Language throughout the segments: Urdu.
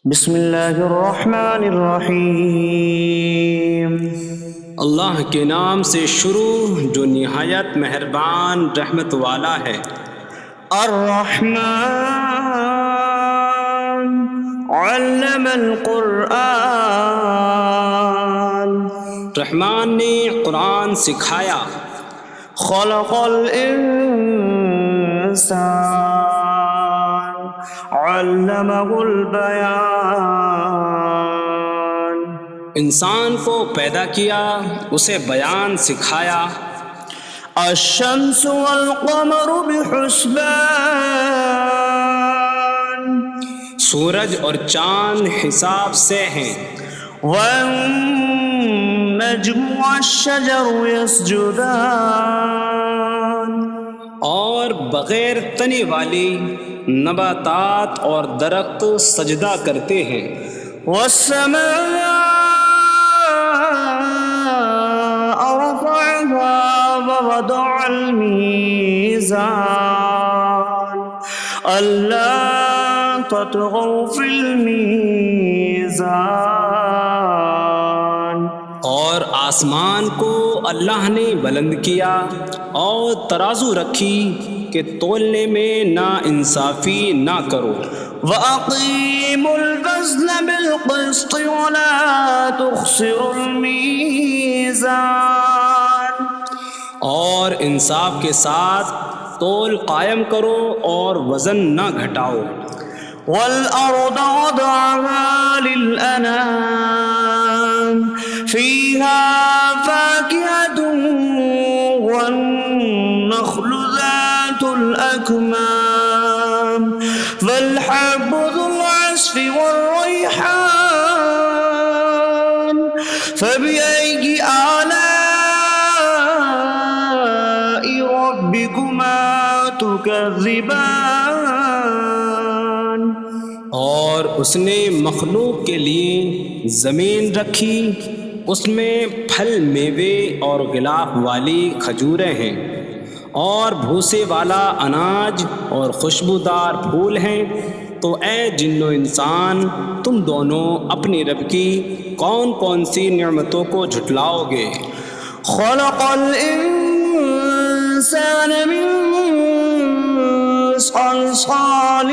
بسم اللہ الرحمن الرحیم۔ اللہ کے نام سے شروع جو نہایت مہربان رحمت والا ہے۔ الرحمن علم القرآن، رحمان نے قرآن سکھایا۔ خلق الانسان علمہ البیان، انسان کو پیدا کیا، اسے بیان سکھایا۔ الشمس والقمر بحسبان، سورج اور چاند حساب سے ہیں۔ والنجم والشجر يسجدان، اور بغیر تنے والی نباتات اور درخت سجدہ کرتے ہیں۔ والسماء رفعها ووضع الميزان ألا تطغوا في الميزان، اور آسمان کو اللہ نے بلند کیا اور ترازو رکھی کہ تولنے میں نا انصافی نہ کرو۔ وَأَقِيمُوا الْوَزْنَ بِالْقِسْطِ وَلَا تُخْسِرُوا الْمِيزَانَ، اور انصاف کے ساتھ تول قائم کرو اور وزن نہ گھٹاؤ۔ وَالْأَرْضَ وَضَعَهَا لِلْأَنَامِ فِيهَا فَاكِهَةٌ وَالنَّخْلُ ذَاتُ الْأَكْمَامِ وَالْحَبُّ ذُو الْعَصْفِ وَالرَّيْحَانُ فَبِأَيِّ آلَاءِ رَبِّكُمَا تُكَذِّبَانِ، اور اس نے مخلوق کے لیے زمین رکھی، اس میں پھل میوے اور غلاف والی کھجوریں ہیں، اور بھوسے والا اناج اور خوشبودار پھول ہیں۔ تو اے جن و انسان، تم دونوں اپنی رب کی کون کون سی نعمتوں کو جھٹلاؤ گے؟ خلق الانسان من صلصال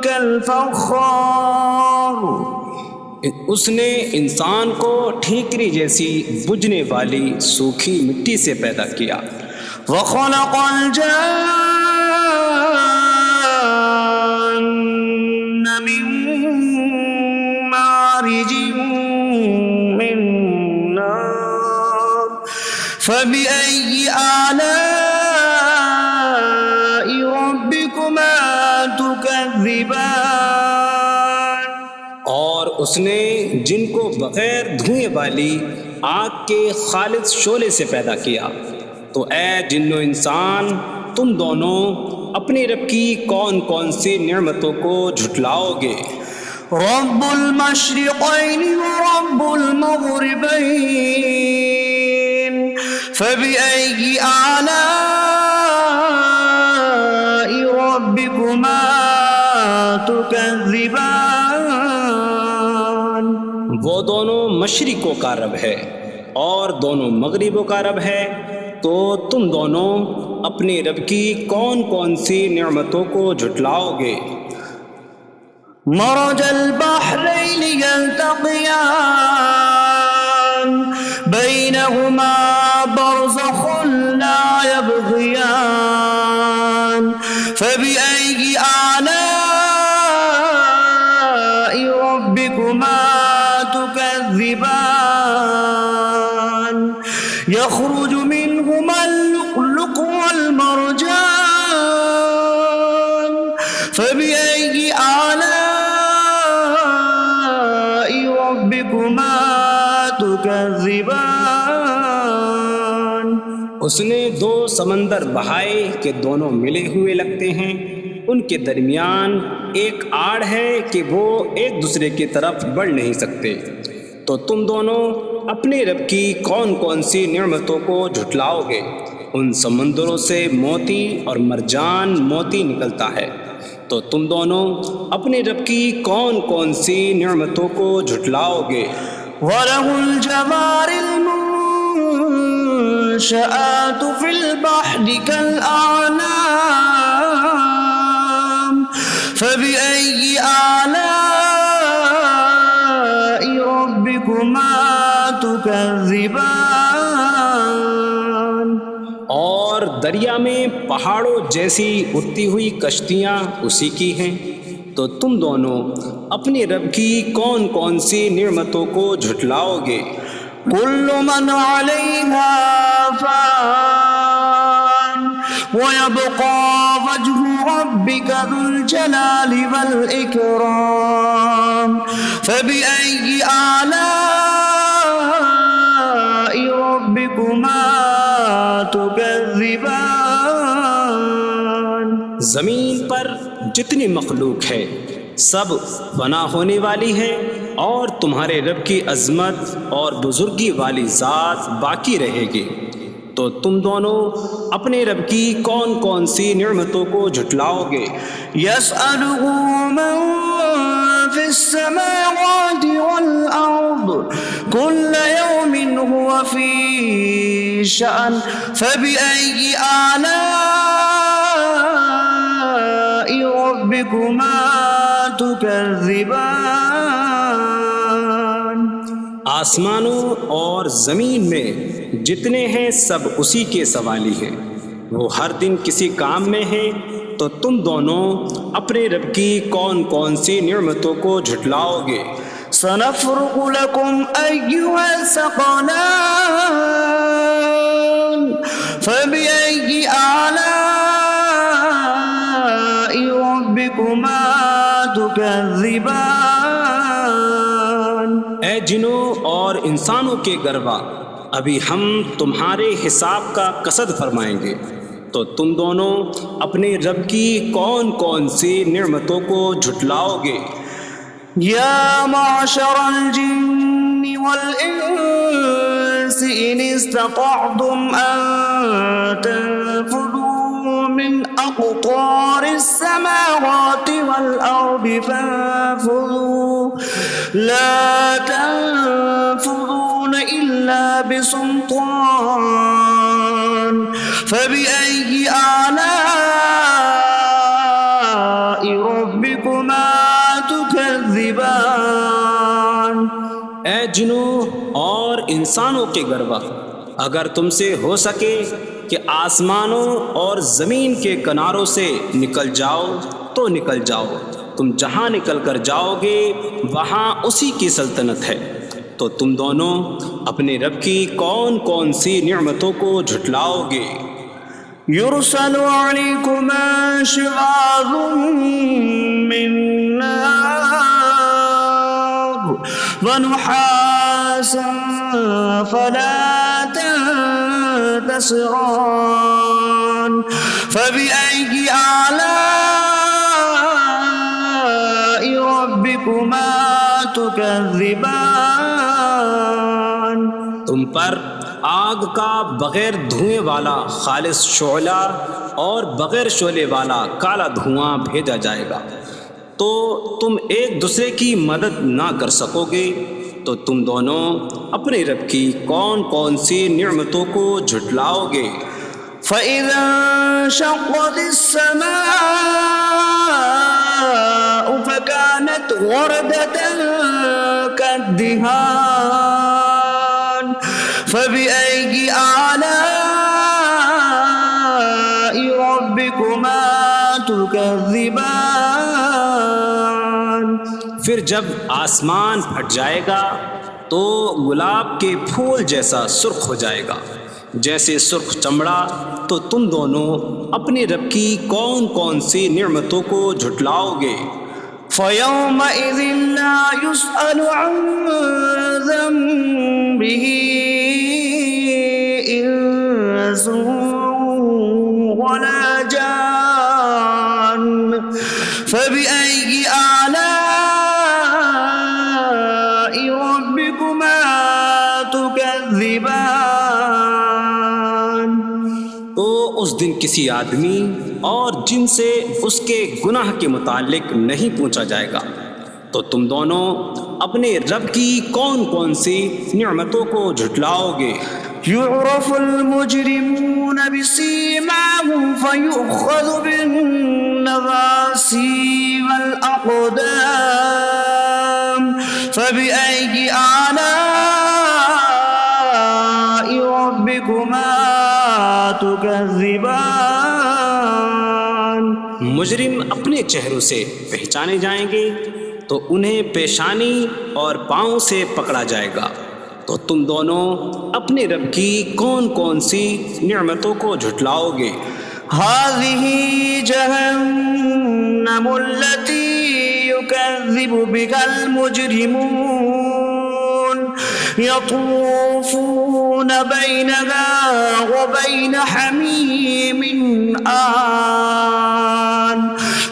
کالفخار، اس نے انسان کو ٹھیکری جیسی بجھنے والی سوکھی مٹی سے پیدا کیا۔ وخلق الجان من مارج من نار فبأي آلاء ربكما تكذبان، اور اس نے جن کو بغیر دھوئیں والی آگ کے خالص شعلے سے پیدا کیا۔ تو اے جن و انسان، تم دونوں اپنی رب کی کون کون سی نعمتوں کو جھٹلاؤ گے؟ رب المشرقین ورب المغربین فبأي آلاء ربكما تكذبان، وہ دونوں مشرقوں کا رب ہے اور دونوں مغربوں کا رب ہے، تو تم دونوں اپنی رب کی کون کون سی نعمتوں کو جھٹلاؤ گے؟ مرج البحرین یلتقیان بینہما برزخ لا یبغیان فبأي آلاء ربكما تكذبان، يخرج منهما اللؤلؤ والمرجان فبأي آلاء ربكما تكذبان، اس نے دو سمندر بہائے کہ دونوں ملے ہوئے لگتے ہیں، ان کے درمیان ایک آڑ ہے کہ وہ ایک دوسرے کی طرف بڑھ نہیں سکتے۔ تو تم دونوں اپنے رب کی کون کون سی نعمتوں کو جھٹلاؤ گے؟ ان سمندروں سے موتی اور مرجان موتی نکلتا ہے، تو تم دونوں اپنے رب کی کون کون سی نعمتوں کو جھٹلاؤ گے؟ وَلَهُ الْجَوَارِ الْمُنشَآتُ فِي الْبَحْرِ كَالْأَعْلَامِ فَبِأَيِّ آلَاءِ رَبِّكُمَا تُكَذِّبَانِ۔ اور دریا میں پہاڑوں جیسی اڑتی ہوئی کشتیاں اسی کی ہیں، تو تم دونوں اپنے رب کی کون کون سی نعمتوں کو جھٹلاؤ گے؟ كل من عليها فان ويبقى وجه ربك ذو الجلال والإكرام فبأي آلاء ربكما تكذبان۔ زمین پر جتنی مخلوق ہے سب فنا ہونے والی ہے، اور تمہارے رب کی عظمت اور بزرگی والی ذات باقی رہے گی، تو تم دونوں اپنے رب کی کون کون سی نعمتوں کو جھٹلاؤ گے؟ يسأله من في السماوات والأرض كل يوم هو في شأن فبأي آلاء ربكما تكذبان۔ آسمانوں اور زمین میں جتنے ہیں سب اسی کے سوالی ہیں، وہ ہر دن کسی کام میں ہیں، تو تم دونوں اپنے رب کی کون کون سی نعمتوں کو جھٹلاؤ گے؟ سنفرغ لكم أيها الثقلان فبأي آلاء ربكما تكذبان۔ اے جنوں اور انسانوں کے گروہ، ابھی ہم تمہارے حساب کا قصد فرمائیں گے، تو تم دونوں اپنے رب کی کون کون سی نعمتوں کو جھٹلاؤ گے؟ يا معشر الجن والإنس إن استطعتم أن تنفذوا من أقطار السماوات والأرض فانفذوا لا تنفذون إلا بسلطان فبأي آلاء ربكما تكذبان۔ اے جنوں اور انسانوں کے گروہ، اگر تم سے ہو سکے کہ آسمانوں اور زمین کے کناروں سے نکل جاؤ تو نکل جاؤ، تم جہاں نکل کر جاؤ گے وہاں اسی کی سلطنت ہے، تو تم دونوں اپنے رب کی کون کون سی نعمتوں کو جھٹلاؤ گے؟ يرسل عليكما شواظ من نار ونحاسا فلا تنتصران فبأي آلاء ربكما تكذبان۔ تم پر آگ کا بغیر دھوئیں والا خالص شعلہ اور بغیر شعلے والا کالا دھواں بھیجا جائے گا، تو تم ایک دوسرے کی مدد نہ کر سکو گے، تو تم دونوں اپنے رب کی کون کون سی نعمتوں کو جھٹلاؤ گے؟ فَإِذَا انشَقَّتِ السَّمَاءُ فَكَانَتْ وَرْدَةً كَالدِّهَانِ فَبِأَيِّ آلَاءِ رَبِّكُمَا تُكَذِّبَانِ۔ پھر جب آسمان پھٹ جائے گا تو گلاب کے پھول جیسا سرخ ہو جائے گا، جیسے سرخ چمڑا، تو تم دونوں اپنے رب کی کون کون سی نعمتوں کو جھٹلاؤ گے؟ فَيَوْمَئِذٍ لَا يُسْأَلُ عَنْ ذَنبِهِ إِنسٌ وَلَا جَانٌّ فَبِأَيِّ آلَاءِ رَبِّكُمَا تُكَذِّبَانِ۔ تو اس دن کسی آدمی اور جن سے اس کے گناہ کے متعلق نہیں پوچھا جائے گا، تو تم دونوں اپنے رب کی کون کون سی نعمتوں کو جھٹلاؤ گے؟ يعرف المجرمون بسيماهم فيؤخذ بالنواصي والأقدام فبأي آلاء ربكما تكذبان۔ مجرم اپنے چہروں سے پہچانے جائیں گے تو انہیں پیشانی اور پاؤں سے پکڑا جائے گا، تو تم دونوں اپنے رب کی کون کون سی نعمتوں کو جھٹلاؤ گے؟ هذه جهنم التي يكذب بها المجرمون يطوفون بينها وبين حميم آن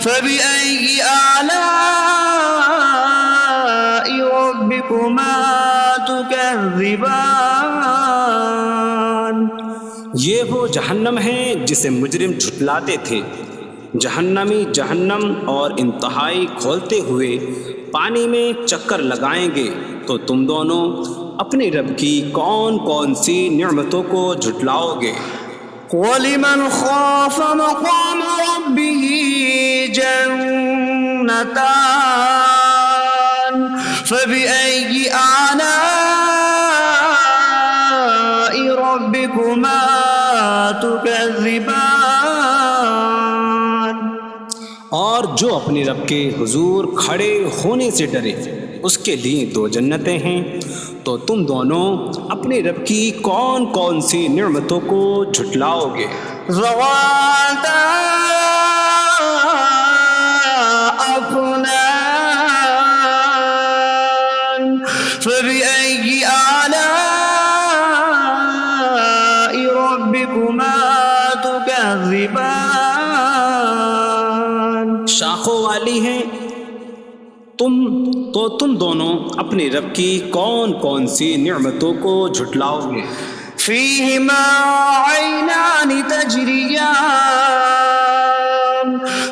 فبأي آلاء ربكما تكذبان۔ یہ وہ جہنم ہے جسے مجرم جھٹلاتے تھے۔ جہنمی جہنم اور انتہائی کھولتے ہوئے پانی میں چکر لگائیں گے، تو تم دونوں اپنے رب کی کون کون سی نعمتوں کو جھٹلاؤ گے؟ وَلِمَنْ خَافَ مَقَامَ رَبِّهِ جَنَّتَانِ فَبِأَيِّ آلَاءِ رَبِّكُمَا تُكَذِّبَانِ۔ اور جو اپنے رب کے حضور کھڑے ہونے سے ڈرے، اس کے لیے دو جنتیں ہیں، تو تم دونوں اپنے رب کی کون کون سی نعمتوں کو جھٹلاؤ گے؟ ذواتا افنان فبأي آلاء ربكما تكذبان۔ شاخوں والی ہیں تم دونوں اپنے رب کی کون کون سی نعمتوں کو جھٹلاؤ گے؟ فيهما عينان تجريان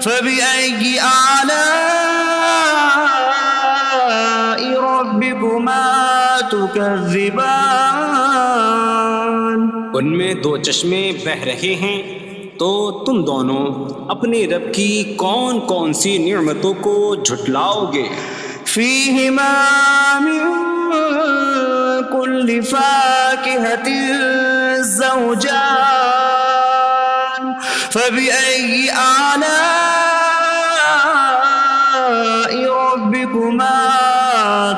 فبأي آلاء ربكما تكذبان۔ ان میں دو چشمے بہہ رہے ہیں، تو تم دونوں اپنے رب کی کون کون سی نعمتوں کو جھٹلاؤ گے؟ فيهما من كل فاكهة زوجان فبأي آلاء ربكما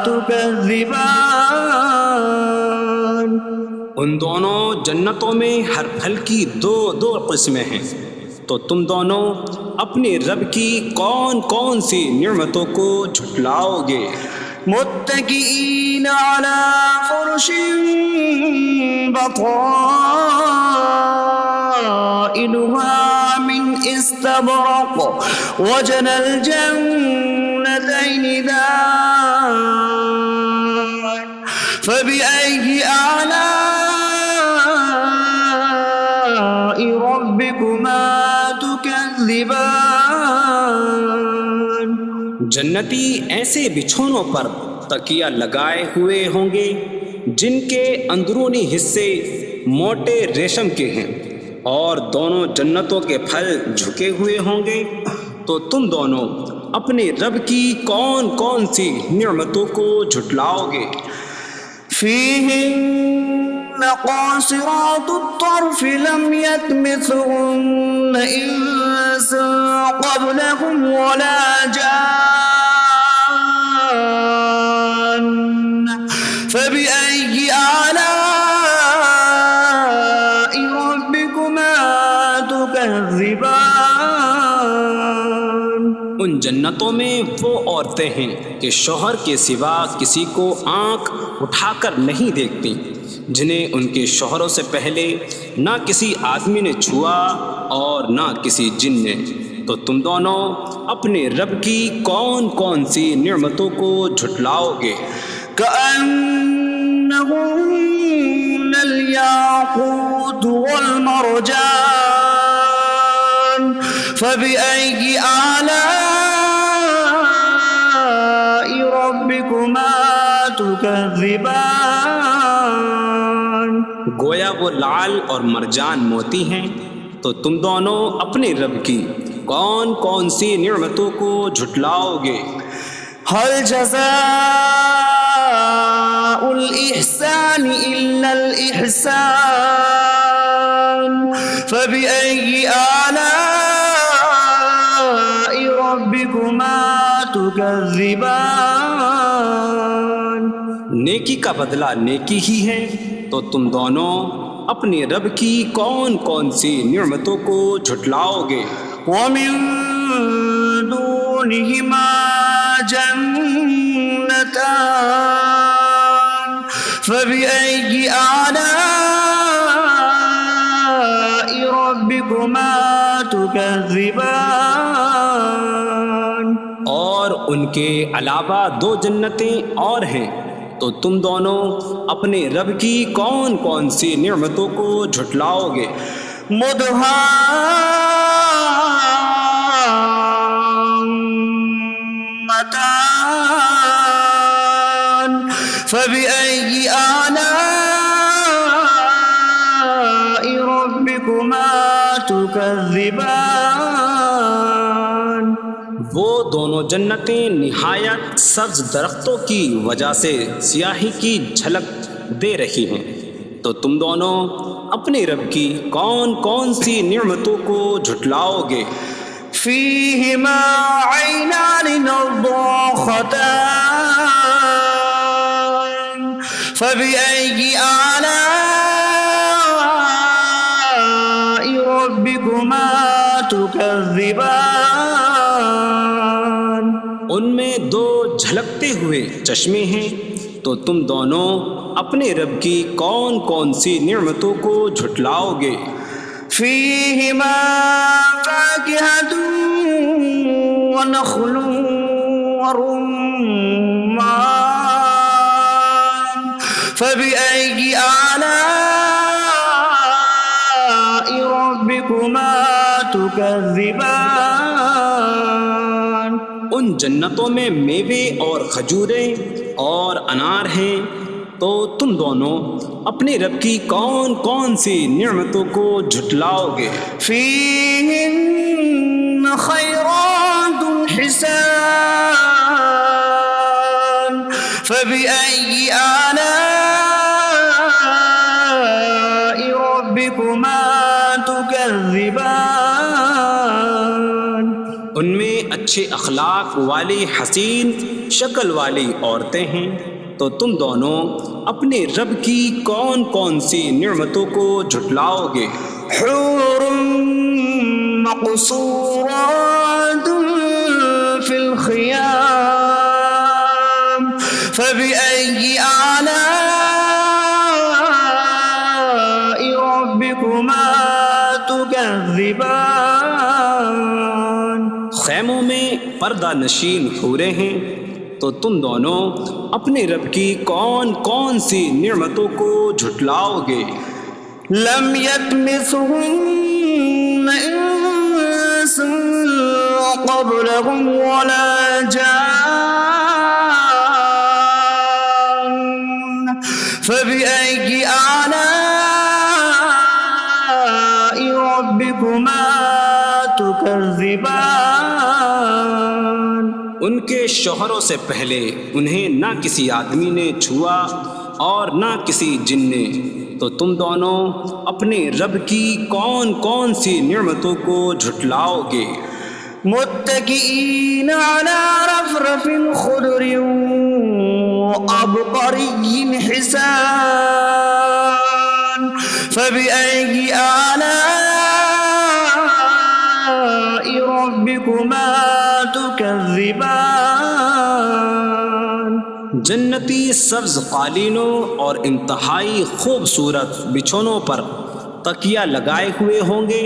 تكذبان۔ ان دونوں جنتوں میں ہر پھل کی دو قسمیں ہیں، تو تم دونوں اپنے رب کی کون کون سی نعمتوں کو جھٹلاؤ گے؟ متكئين على فرش بطائنها من استبرق وجنى الجنتين دان فبأي آلاء ربكما تكذبان۔ جنتی ایسے بچھونوں پر تکیہ لگائے ہوئے ہوں گے جن کے اندرونی حصے موٹے ریشم کے ہیں، اور دونوں جنتوں کے پھل جھکے ہوئے ہوں گے، تو تم دونوں اپنے رب کی کون کون سی نعمتوں کو جھٹلاؤ گے؟ فيهن قاصرات الطرف لم يطمثهن إنس قبلهم ولا جان فبأي آلاء ربكما تكذبان۔ ان جنتوں میں وہ عورتیں ہیں کہ شوہر کے سوا کسی کو آنکھ اٹھا کر نہیں دیکھتی، جنہیں ان کے شوہروں سے پہلے نہ کسی آدمی نے چھوا اور نہ کسی جن نے، تو تم دونوں اپنے رب کی کون کون سی نعمتوں کو جھٹلاؤ گے؟ كأنهن الياقوت والمرجان فبأي آلاء ربكما تكذبان گویا وہ لعل اور مرجان موتی ہیں، تو تم دونوں اپنے رب کی کون کون سی نعمتوں کو جھٹلاؤ گے؟ هل جزاء الإحسان إلا الإحسان فبأي آلاء ربكما تكذبان نیکی کا بدلہ نیکی ہی ہے، تو تم دونوں اپنے رب کی کون کون سی نعمتوں کو جھٹلاؤ گے؟ ومن دونهما جنتان فبأي آلاء ربكما تكذبان اور ان کے علاوہ دو جنتیں اور ہیں، تو تم دونوں اپنے رب کی کون کون سی نعمتوں کو جھٹلاؤ گے؟ مدهامتان فبأي آلاء ربكما تكذبان وہ دونوں جنتیں نہایت سبز درختوں کی وجہ سے سیاہی کی جھلک دے رہی ہیں، تو تم دونوں اپنے رب کی کون کون سی نعمتوں کو جھٹلاؤ گے؟ فيهما عينان نضاختان فبأي آلاء ربكما تكذبان ان میں دو جھلکتے ہوئے چشمے ہیں، تو تم دونوں اپنے رب کی کون کون سی نعمتوں کو جھٹلاؤ گے؟ فيهما فاكهة ونخل ورمان فبأي آلاء ربكما تكذبان ان جنتوں میں میوے اور کھجوریں اور انار ہیں، تو تم دونوں اپنے رب کی کون کون سی نعمتوں کو جھٹلاؤ گے؟ فيهن خيرات حسان فبأي آلاء ربكما تكذبان ان میں اچھے اخلاق والی حسین شکل والی عورتیں ہیں، تو تم دونوں اپنے رب کی کون کون سی نعمتوں کو جھٹلاؤ گے؟ حور مقصورات في الخيام فبأي آلاء ربكما تكذبان خیموں میں پردہ نشین حوریں ہیں، تو تم دونوں اپنے رب کی کون کون سی نعمتوں کو جھٹلاؤ گے؟ لم يطمثهن انس قبلهم ولا جان فبأي آلاء ربكما تكذبان ان کے شوہروں سے پہلے انہیں نہ کسی آدمی نے چھوا اور نہ کسی جن نے، تو تم دونوں اپنے رب کی کون کون سی نعمتوں کو جھٹلاؤ گے؟ متكئين على رفرف خضر وعبقري حسان فبأي آلاء ربكما تكذبان جنتی سبز قالینوں اور انتہائی خوبصورت بچھونوں پر تکیہ لگائے ہوئے ہوں گے،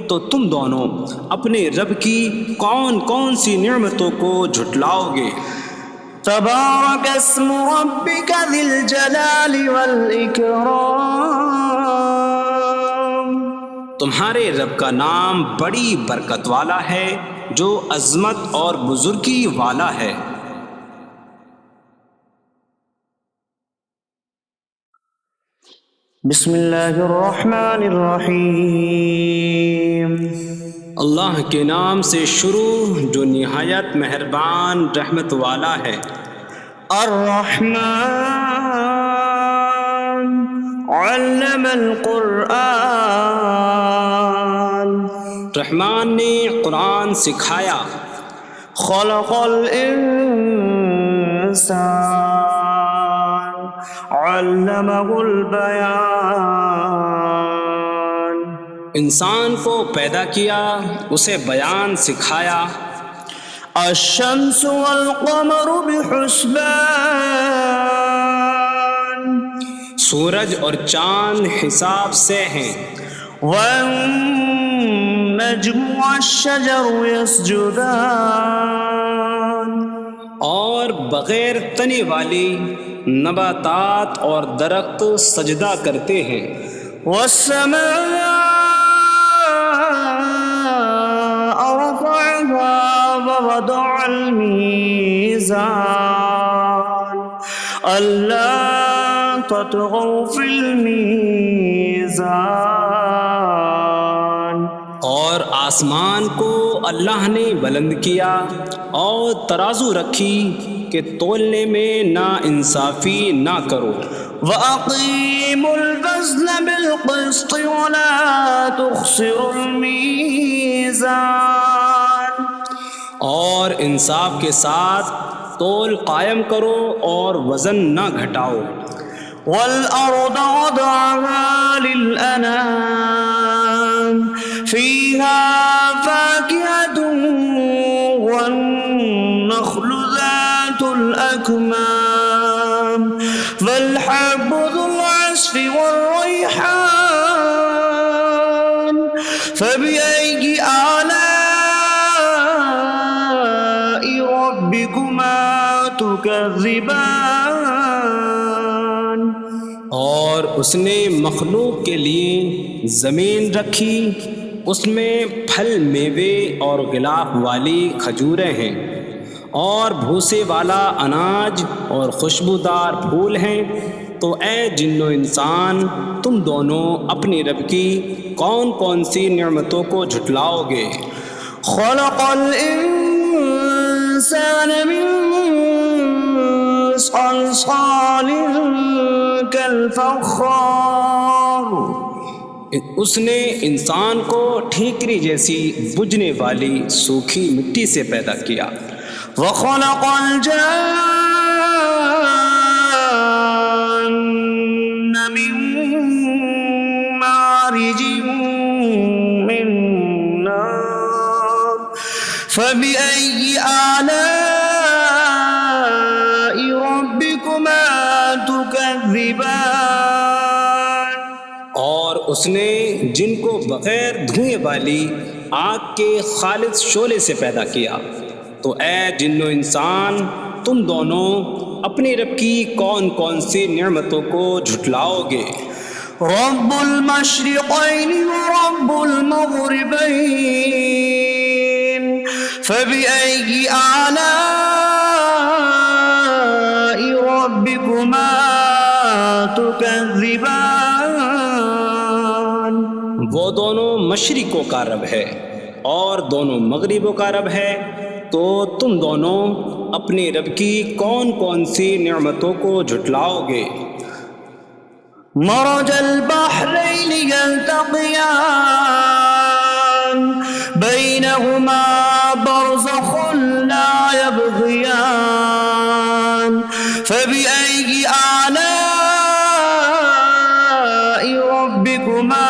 تو تم دونوں اپنے رب کی کون کون سی نعمتوں کو جھٹلاؤ گے؟ تبارك اسم ربك ذي الجلال والإكرام تمہارے رب کا نام بڑی برکت والا ہے جو عظمت اور بزرگی والا ہے۔ بسم اللہ الرحمن الرحیم۔ اللہ کے نام سے شروع جو نہایت مہربان رحمت والا ہے۔ الرحمن علم القرآن، رحمان نے قرآن سکھایا۔ خلق الانسان علمہ البیان، انسان کو پیدا کیا، اسے بیان سکھایا۔ الشمس والقمر بحسبان، سورج اور چاند حساب سے ہیں۔ والنجم والشجر يسجدان، اور بغیر تنے والی نباتات اور درخت سجدہ کرتے ہیں۔ والسماء رفعها ووضع الميزان ألا تطغوا في الميزان، اور آسمان کو اللہ نے بلند کیا اور ترازو رکھی کہ تولنے میں نا انصافی نہ کرو۔ وَأَقِيمُوا الْوَزْنَ بِالْقِسْطِ وَلَا تُخْسِرُوا الْمِيزَانَ، اور انصاف کے ساتھ تول قائم کرو اور وزن نہ گھٹاؤ۔ وَالْأَرْضَ وَضَعَهَا لِلْأَنَامِ فِيهَا فَاكِهَةٌ وَالنَّخْلُ ذَاتُ الْأَكْمَامِ وَالْحَبُّ ذُو الْعَصْفِ وَالرَّيْحَانُ فَبِأَيِّ آلَاءِ رَبِّكُمَا تُكَذِّبَانِ، اور اس نے مخلوق کے لیے زمین رکھی، اس میں پھل میوے اور غلاف والی کھجوریں ہیں، اور بھوسے والا اناج اور خوشبودار پھول ہیں۔ تو اے جن و انسان، تم دونوں اپنی رب کی کون کون سی نعمتوں کو جھٹلاؤ گے؟ خلق الانسان من صلصال کالفخار، اس نے انسان کو ٹھیکری جیسی بجھنے والی سوکھی مٹی سے پیدا کیا۔ وخلق الجان من مارج من نار فبأي آلاء ربكما تكذبان، اور اس نے جن کو بغیر دھوئیں والی آگ کے خالص شعلے سے پیدا کیا۔ تو اے جن و انسان، تم دونوں اپنی رب کی کون کون سی نعمتوں کو جھٹلاؤ گے؟ رب المشرقین ورب المغربین فبأي آلاء ربكما تكذبان، وہ دونوں مشرقوں کا رب ہے اور دونوں مغربوں کا رب ہے، تو تم دونوں اپنی رب کی کون کون سی نعمتوں کو جھٹلاؤ گے؟ مرج البحرین یلتقیان بینہما برزخ لا یبغیان فبأي آلاء ربكما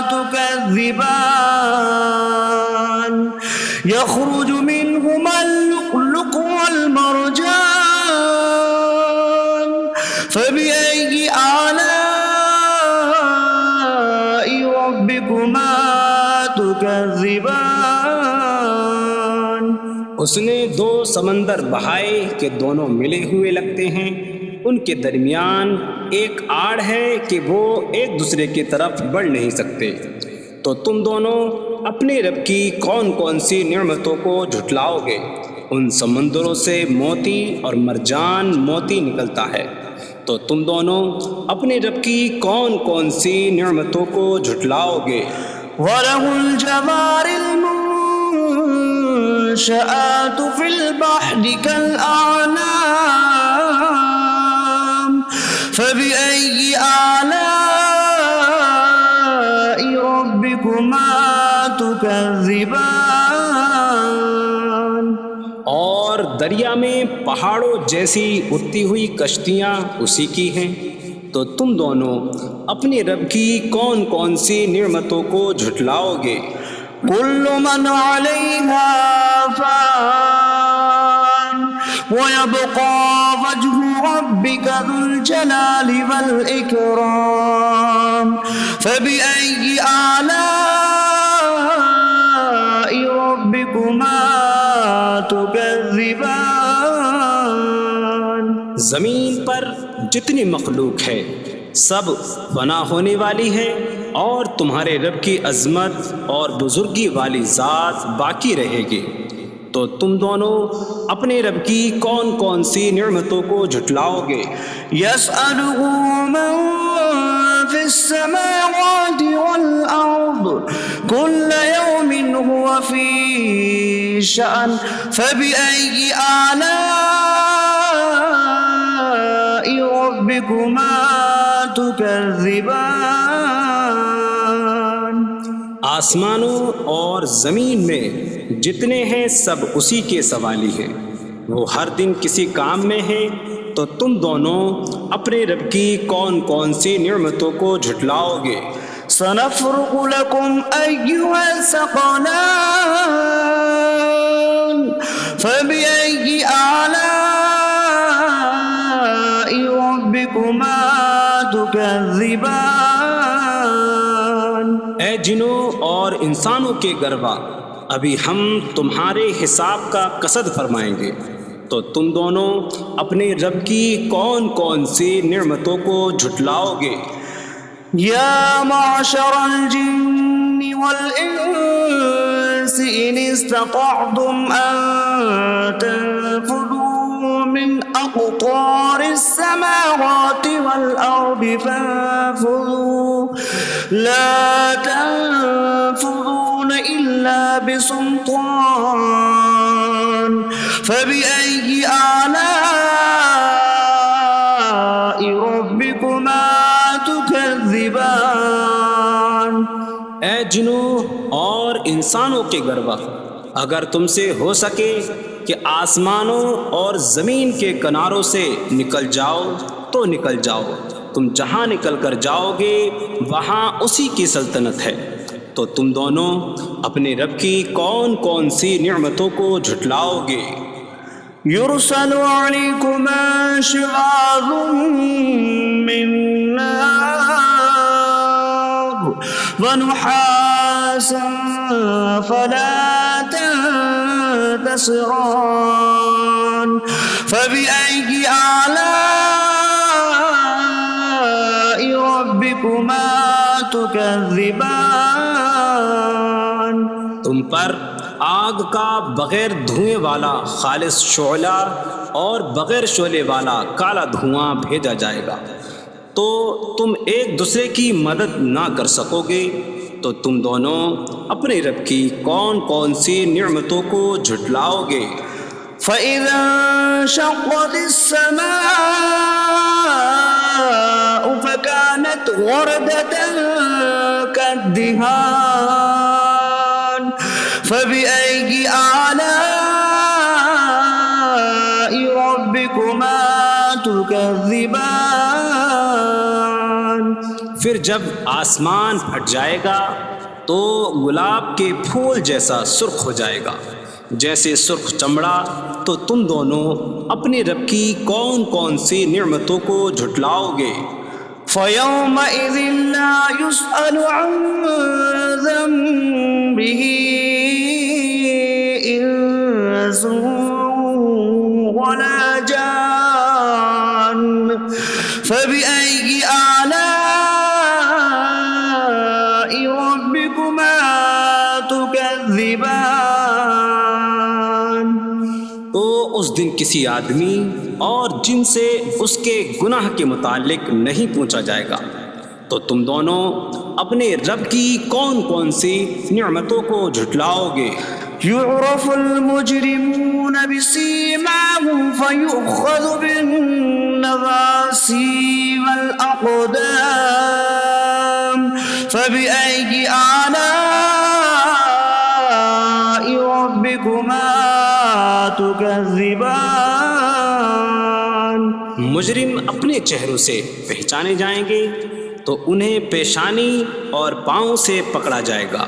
تكذبان، يخرج منهما اللؤلؤ والمرجان فبأي آلاء ربكما تكذبان، اس نے دو سمندر بہائے کہ دونوں ملے ہوئے لگتے ہیں، ان کے درمیان ایک آڑ ہے کہ وہ ایک دوسرے کی طرف بڑھ نہیں سکتے، تو تم دونوں اپنے رب کی کون کون سی نعمتوں کو جھٹلاؤ گے؟ ان سمندروں سے موتی اور مرجان موتی نکلتا ہے، تو تم دونوں اپنے رب کی کون کون سی نعمتوں کو جھٹلاؤ گے؟ وَلَهُ الْجَوَارِ الْمُنشَآتُ فِي الْبَحْرِ كَالْأَعْلَامِ فَبِأَيِّ آلَاءِ رَبِّكُمَا تُكَذِّبَانِ؟ اور دریا میں پہاڑوں جیسی اڑتی ہوئی کشتیاں اسی کی ہیں، تو تم دونوں اپنے رب کی کون کون سی نعمتوں کو جھٹلاؤ گے؟ كل من عليها فان ويبقى وجه ربك ذو الجلال والإكرام فبأي آلاء ربكما تكذبان؟ زمین پر جتنی مخلوق ہے سب فنا ہونے والی ہے، اور تمہارے رب کی عظمت اور بزرگی والی ذات باقی رہے گی، تو تم دونوں اپنے رب کی کون کون سی نعمتوں کو جھٹلاؤ گے؟ يسأله من في السماوات والأرض كل يوم هو في شأن فبأي آلاء ربكما تكذبان؟ آسمانوں اور زمین میں جتنے ہیں سب اسی کے سوالی ہیں، وہ ہر دن کسی کام میں ہیں، تو تم دونوں اپنے رب کی کون کون سی نعمتوں کو جھٹلاؤ گے؟ سنفرغ لكم أيها الثقلان فبأي آلاء ربكما تكذبان؟ اے جنوں اور انسانوں کے گروہ، ابھی ہم تمہارے حساب کا قصد فرمائیں گے، تو تم دونوں اپنے رب کی کون کون سی نعمتوں کو جھٹلاؤ گے؟ يا معشر الجن والإنس إن استطعتم أن تنفذوا من أقطار السماوات والأرض فانفذوا لا تنفذون إلا بسلطان فبأي آلاء ربكما تكذبان؟ اے جنوں اور انسانوں کے گروہ، اگر تم سے ہو سکے کہ آسمانوں اور زمین کے کناروں سے نکل جاؤ تو نکل جاؤ، تم جہاں نکل کر جاؤ گے وہاں اسی کی سلطنت ہے، تو تم دونوں اپنے رب کی کون کون سی نعمتوں کو جھٹلاؤ گے؟ يرسل عليكما شواظ من نار ونحاسا فلا تنتصران فبأي آلاء ربكما تكذبان؟ تم پر آگ کا بغیر دھوئیں والا خالص شعلہ اور بغیر شعلے والا کالا دھواں بھیجا جائے گا، تو تم ایک دوسرے کی مدد نہ کر سکو گے، تو تم دونوں اپنے رب کی کون کون سی نعمتوں کو جھٹلاؤ گے؟ فَإِذَا انشَقَّتِ السَّمَاءُ فَكَانَتْ وَرْدَةً كَالدِّهَانِ فَبِأَيِّ آلَاءِ رَبِّكُمَا تُكَذِّبَانِ؟ پھر جب آسمان پھٹ جائے گا تو گلاب کے پھول جیسا سرخ ہو جائے گا، جیسے سرخ چمڑا، تو تم دونوں اپنے رب کی کون کون سی نعمتوں کو جھٹلاؤ گے؟ فَيَوْمَئِذٍ لَا يُسْأَلُ عَنْ ذَنبِهِ إِنسٌ وَلَا جَانٌّ فَبِأَيِّ آلَاءِ رَبِّكُمَا اس دن کسی آدمی اور جن سے اس کے گناہ کے متعلق نہیں پوچھا جائے گا۔ تو تم دونوں اپنے رب کی کون کون سی نعمتوں کو جھٹلاؤ گے؟ يعرف المجرمون بسيماهم فيؤخذ بالنواسي والأقدام فبأي آلاء ربكما تكذبان۔ مجرم اپنے چہروں سے پہچانے جائیں گے تو انہیں پیشانی اور پاؤں سے پکڑا جائے گا۔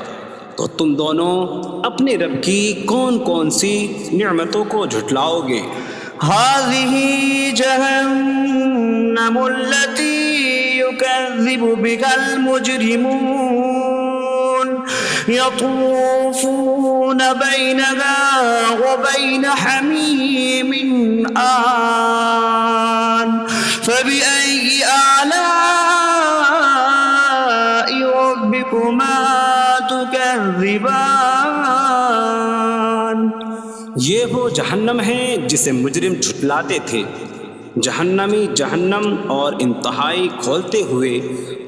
تو تم دونوں اپنے رب کی کون کون سی نعمتوں کو جھٹلاؤ گے؟ هذه جهنم التي يكذب بها المجرمون يطوفون بينها وبين حميم آن فبأي آلاء ربكما تكذبان۔ یہ وہ جہنم ہے جسے مجرم جھٹلاتے تھے۔ جہنمی جہنم اور انتہائی کھولتے ہوئے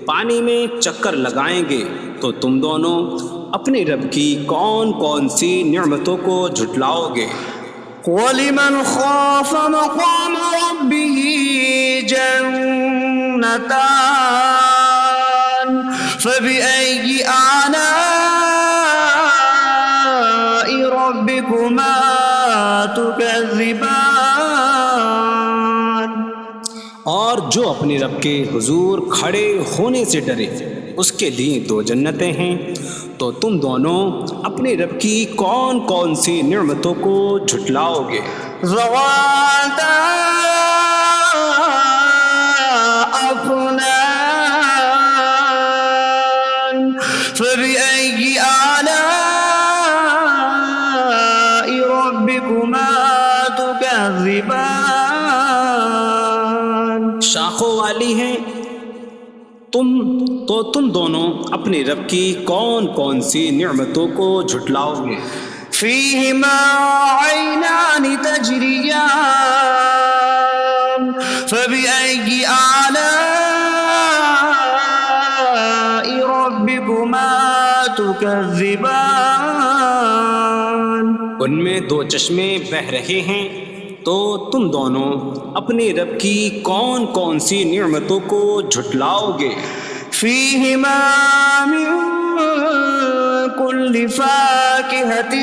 پانی میں چکر لگائیں گے۔ تو تم دونوں اپنے رب کی کون کون سی نعمتوں کو جھٹلاؤ گے؟ وَلِمَنْ خَافَ مَقَامَ رَبِّهِ جَنَّتَانِ فَبِأَيِّ آلَاءِ رَبِّكُمَا تُكَذِّبَانِ۔ اور جو اپنے رب کے حضور کھڑے ہونے سے ڈرے اس کے لیے دو جنتیں ہیں۔ تو تم دونوں اپنے رب کی کون کون سی نعمتوں کو جھٹلاؤ گے؟ ذواتا افنان فبأي آلاء ربكما تكذبان۔ شاخوں والی ہیں۔ تم دونوں اپنے رب کی کون کون سی نعمتوں کو جھٹلاؤ گے؟ فيهما عينان تجريان فبأي آلاء ربكما تكذبان۔ ان میں دو چشمے بہہ رہے ہیں۔ تو تم دونوں اپنے رب کی کون کون سی نعمتوں کو جھٹلاؤ گے؟ فيهما من كل فاكهة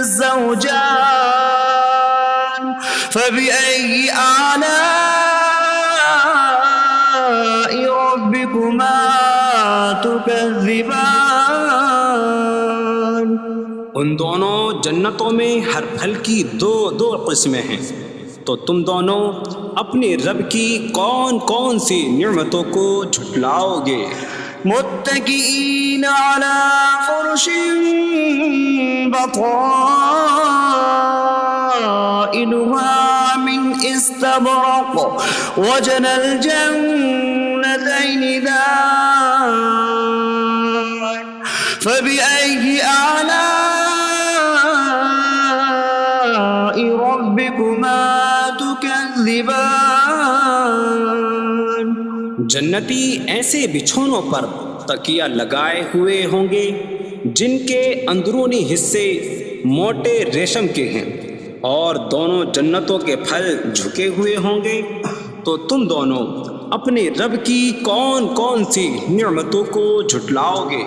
زوجان فبأي آلاء ربكما تكذبان۔ ان دونوں جنتوں میں ہر پھل کی دو قسمیں ہیں۔ تو تم دونوں اپنے رب کی کون کون سی نعمتوں کو جھٹلاؤ گے؟ متكئين على فرش بطائنها من استبرق وجنى الجنتين دان فبأي آلاء ربكما تكذبان۔ جنتی ایسے بچھونوں پر تکیہ لگائے ہوئے ہوں گے جن کے اندرونی حصے موٹے ریشم کے ہیں، اور دونوں جنتوں کے پھل جھکے ہوئے ہوں گے۔ تو تم دونوں اپنے رب کی کون کون سی نعمتوں کو جھٹلاؤ گے؟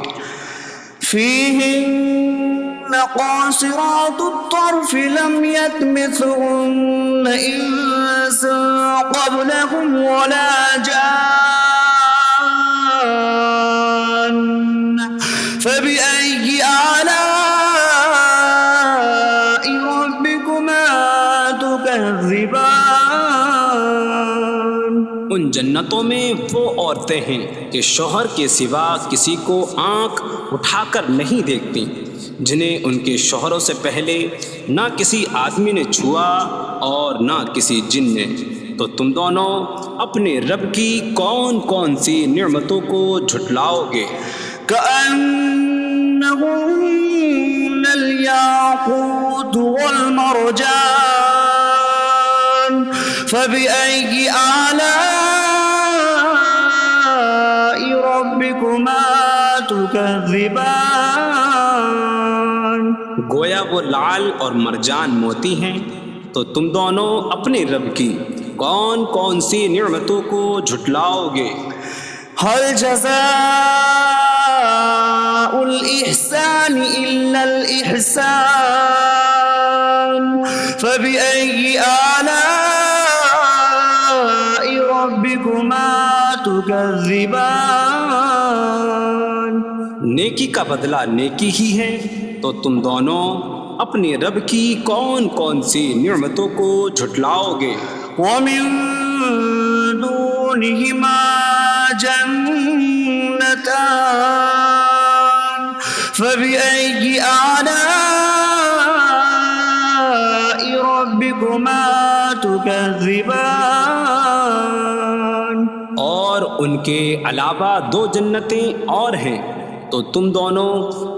فيهن قاصرات الطرف لم يطمثهن إنس قبلهم ولا جان فبأي آلاء ربكما تكذبان۔ ان جنتوں میں وہ عورتیں ہیں کہ شوہر کے سوا کسی کو آنکھ اٹھا کر نہیں دیکھتی، جنہیں ان کے شوہروں سے پہلے نہ کسی آدمی نے چھوا اور نہ کسی جن نے۔ تو تم دونوں اپنے رب کی کون کون سی نعمتوں کو جھٹلاؤ گے؟ كأنهن الياقوت والمرجان فبأي آلاء ربكما تكذبان گویا وہ لعل اور مرجان موتی ہیں، تو تم دونوں اپنے رب کی کون کون سی نعمتوں کو جھٹلاؤ گے؟ هل جزاء الإحسان إلا الإحسان فبأي آلاء ربكما تكذبان نیکی کا بدلہ نیکی ہی ہے، تو تم دونوں اپنے رب کی کون کون سی نعمتوں کو جھٹلاؤ گے؟ ومن دونهما جنتان فبأي آلاء ربكما تكذبان اور ان کے علاوہ دو جنتیں اور ہیں، تو تم دونوں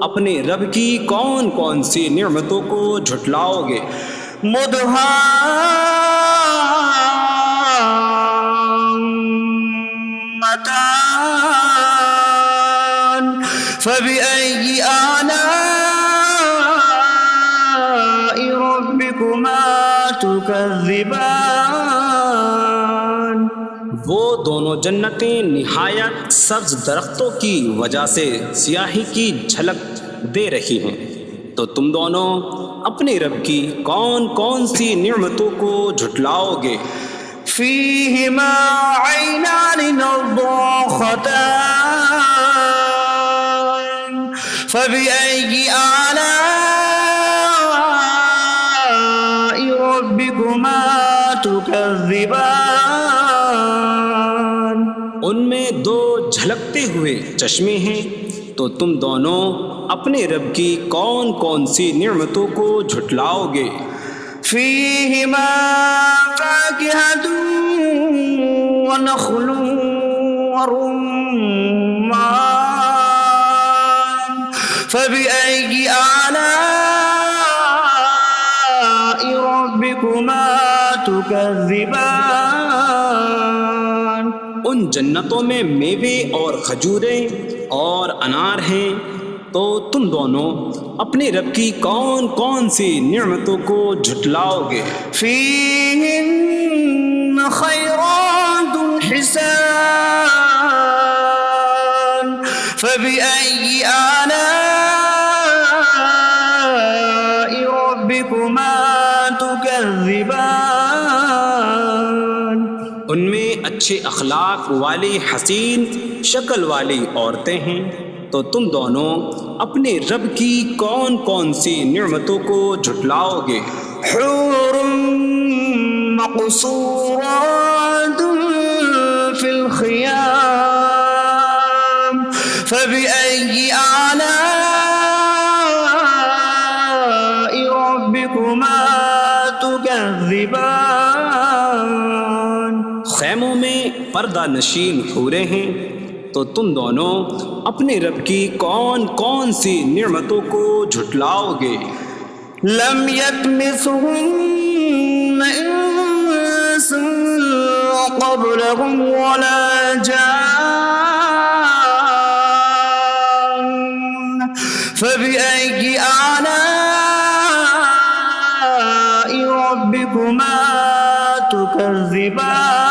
اپنے رب کی کون کون سی نعمتوں کو جھٹلاؤ گے؟ مدهامتان فبأي آلاء ربكما تكذبان وہ دونوں جنتیں نہایت سبز درختوں کی وجہ سے سیاہی کی جھلک دے رہی ہیں، تو تم دونوں اپنے رب کی کون کون سی نعمتوں کو جھٹلاؤ گے؟ فيهما عينان نضاختان فبأي آلاء ربكما تكذبان ان میں دو جھلکتے ہوئے چشمے ہیں، تو تم دونوں اپنے رب کی کون کون سی نعمتوں کو جھٹلاؤ گے؟ فيهما فاكهة ونخل ورمان فبأي آلاء ربكما تكذبان ان جنتوں میں میوے اور کھجوریں اور انار ہیں، تو تم دونوں اپنے رب کی کون کون سی نعمتوں کو جھٹلاؤ گے؟ فيهن خيرات حسان فبأي آلاء ربكما تكذبان ان میں اچھے اخلاق والی حسین شکل والی عورتیں ہیں، تو تم دونوں اپنے رب کی کون کون سی نعمتوں کو جھٹلاؤ گے؟ حور مقصورات في الخيام فبأي آلاء ربكما تكذبان خیموں میں پردہ نشین حوریں ہیں، تو تم دونوں اپنے رب کی کون کون سی نعمتوں کو جھٹلاؤ گے؟ لم يطمثهن انس قبلهم ولا جان فبأي آلاء ربكما تكذبان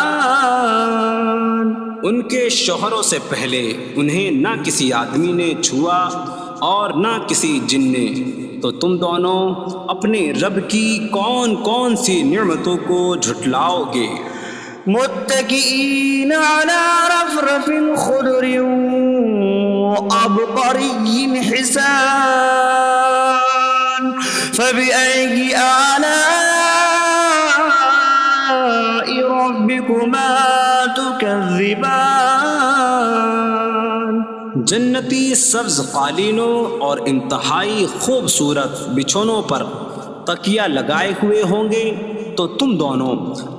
ان کے شوہروں سے پہلے انہیں نہ کسی آدمی نے چھوا اور نہ کسی جن نے، تو تم دونوں اپنے رب کی کون کون سی نعمتوں کو جھٹلاؤ گے؟ متكئين على رفرف خضر وعبقري حسان فبأي آلاء ربكما تكذبان جنتی سبز قالینوں اور انتہائی خوبصورت بچھونوں پر تکیہ لگائے ہوئے ہوں گے، تو تم دونوں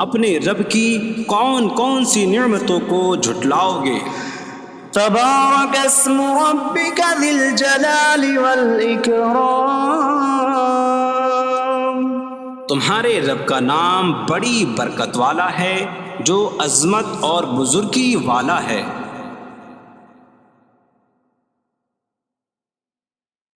اپنے رب کی کون کون سی نعمتوں کو جھٹلاؤ گے؟ تبارك اسم ربك ذي الجلال والإكرام تمہارے رب کا نام بڑی برکت والا ہے جو عظمت اور بزرگی والا ہے۔